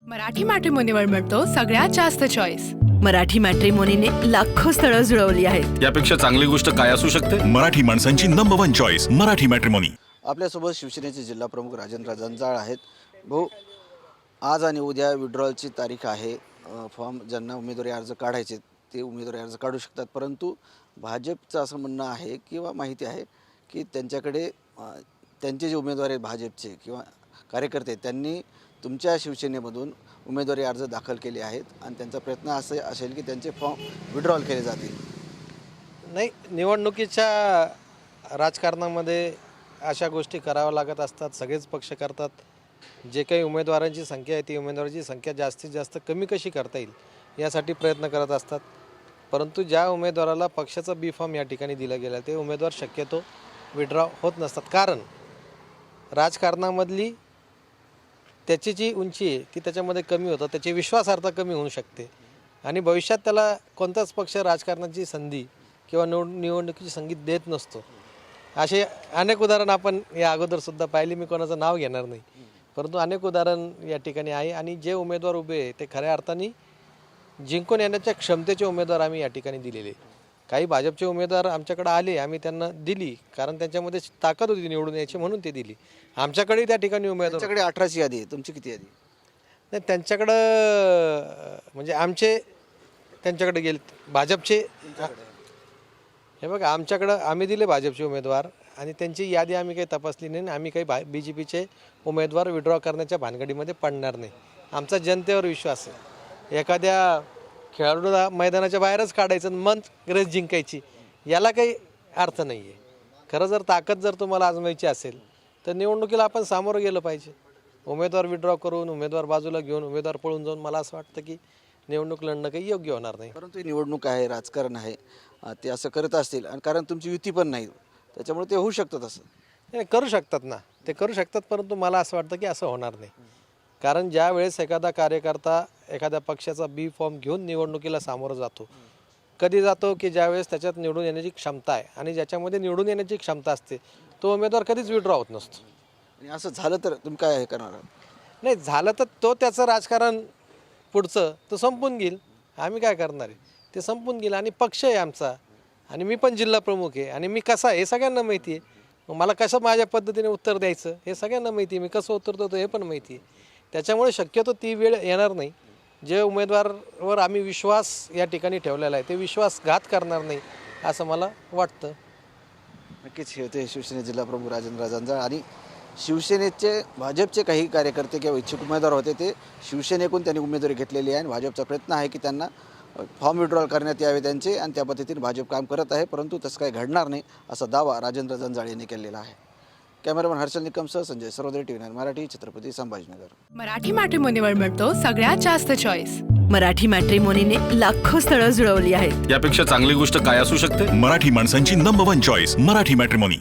मराठी मॅट्रिमोनीवर मिळतो सगळ्यात जास्त चॉईस। मराठी मॅट्रिमोनीने लाखो स्थळं जुळवली आहेत। यापेक्षा चांगली गोष्ट काय असू शकते? मराठी माणसांची नंबर 1 चॉईस मराठी मॅट्रिमोनी। आपल्यासोबत शिवसेनेचे जिल्हा प्रमुख राजेंद्र जंजाळ आहेत। भाऊ, आज आणि उद्या विड्रॉलची तारीख आहे। फॉर्म ज्यांना उमेदवारी अर्ज काढायचे ते उमेदवारी अर्ज काढू शकतात, परंतु भाजपचं असं म्हणणं आहे किंवा माहिती आहे की त्यांच्याकडे त्यांचे जे उमेदवार आहेत भाजपचे किंवा कार्यकर्ते त्यांनी तुमच्या शिवसेनेमधून उमेदवारी अर्ज दाखल केले आहेत आणि त्यांचा प्रयत्न असे असेल की त्यांचे फॉर्म विड्रॉल केले जातील। नाही, निवडणुकीच्या राजकारणामध्ये अशा गोष्टी कराव्या लागत असतात। सगळेच पक्ष करतात। जे काही उमेदवारांची संख्या आहे ती उमेदवारांची संख्या जास्तीत जास्त कमी कशी करता येईल यासाठी प्रयत्न करत असतात। परंतु ज्या उमेदवाराला पक्षाचा बी फॉर्म या ठिकाणी दिला गेला ते उमेदवार शक्यतो विड्रॉ होत नसतात, कारण राजकारणामधली त्याची जी उंची आहे ती त्याच्यामध्ये कमी होतं, त्याची विश्वासार्हता कमी होऊ शकते आणि भविष्यात त्याला कोणताच पक्ष राजकारणाची संधी किंवा निवडणुकीची संधी देत नसतो। असे अनेक उदाहरण आपण या अगोदरसुद्धा पाहिली। मी कोणाचं नाव घेणार नाही, परंतु अनेक उदाहरण या ठिकाणी आहे आणि जे उमेदवार उभे आहे ते खऱ्या अर्थाने जिंकून येण्याच्या क्षमतेचे उमेदवार आम्ही या ठिकाणी दिलेले। काही भाजपचे उमेदवार आमच्याकडे आले, आम्ही त्यांना दिली कारण त्यांच्यामध्ये ताकद होती निवडून यायची म्हणून ते दिली। आमच्याकडे त्या ठिकाणी उमेदवार त्यांच्याकडे 18ची यादी आहे, तुमची किती यादी? नाही, त्यांच्याकडं म्हणजे आमचे त्यांच्याकडे गेले भाजपचे। हे बघा, आमच्याकडं आम्ही दिले भाजपचे उमेदवार आणि त्यांची यादी आम्ही काही तपासली नाही। आम्ही काही BJPचे उमेदवार विड्रॉ करण्याच्या भानगडीमध्ये पडणार नाही। आमचा जनतेवर विश्वास आहे। एखाद्या खेळाडूला मैदानाच्या बाहेरच काढायचं मन रेस जिंकायची याला काही अर्थ नाही आहे। खरं जर ताकद जर तुम्हाला आजमायची असेल तर निवडणुकीला आपण सामोरं गेलं पाहिजे। उमेदवार विड्रॉ करून उमेदवार बाजूला घेऊन उमेदवार पळून जाऊन मला असं वाटतं की निवडणूक लढणं काही योग्य होणार नाही। परंतु ही निवडणूक आहे, राजकारण आहे, ते असं करत असतील आणि कारण तुमची युती पण नाही त्याच्यामुळे ते होऊ शकतं। तसं नाही, करू शकतात ना, ते करू शकतात, परंतु मला असं वाटतं की असं होणार नाही। कारण ज्या वेळेस एखादा कार्यकर्ता एखाद्या पक्षाचा बी फॉर्म घेऊन निवडणुकीला सामोरं जातो, कधी जातो की ज्यावेळेस त्याच्यात निवडून येण्याची क्षमता आहे आणि ज्याच्यामध्ये निवडून येण्याची क्षमता असते तो उमेदवार कधीच विड्रॉ होत नसतो। आणि असं झालं तर तुम्ही काय हे करणार आहात? नाही झालं तर तो त्याचं राजकारण पुढचं तो संपून घेईल। आम्ही काय करणार आहे, ते संपून घेईल आणि पक्ष आहे आमचा आणि मी पण जिल्हा प्रमुख आहे आणि मी कसा हे सगळ्यांना माहिती आहे। मग मला कसं माझ्या पद्धतीने उत्तर द्यायचं हे सगळ्यांना माहिती आहे, मी कसं उत्तर देतो हे पण माहिती आहे। त्याच्यामुळे शक्यतो ती वेळ येणार नाही। जे उमेदवारावर आम्ही विश्वास या ठिकाणी ठेवलेला आहे ते विश्वासघात करणार नाही असं मला वाटतं। नक्कीच हे होते शिवसेने जिल्हा प्रमुख राजेंद्र जंजाळ आणि शिवसेनेचे भाजपचे काही कार्यकर्ते किंवा इच्छुक उमेदवार होते ते शिवसेनेकडून त्यांनी उमेदवारी घेतलेली आहे आणि भाजपचा प्रयत्न आहे की त्यांना फॉर्म विड्रॉल करण्यात यावे त्यांचे आणि त्या पद्धतीने भाजप काम करत आहे, परंतु तसं काही घडणार नाही असा दावा राजेंद्र जंजाळ यांनी केलेला आहे। कॅमेरामन हर्षल निकमसह संजय सरोदे, TV9 मराठी, छत्रपती संभाजीनगर। मराठी मॅट्रिमोनीवर मिळतो सगळ्यात जास्त चॉईस। मराठी मॅट्रिमोनीने लाखो स्थळं जुळवली आहेत। यापेक्षा चांगली गोष्ट काय असू शकते? मराठी माणसांची नंबर 1 चॉईस मराठी मॅट्रिमोनी।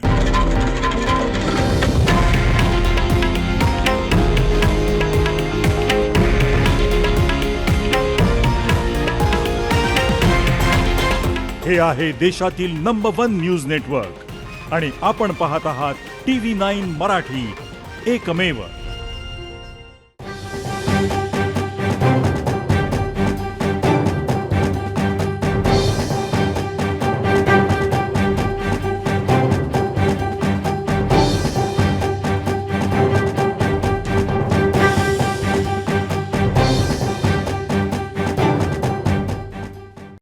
हे आहे देशातील नंबर 1 न्यूज नेटवर्क आणि आपण पाहत आहात TV9 मराठी, एकमेव।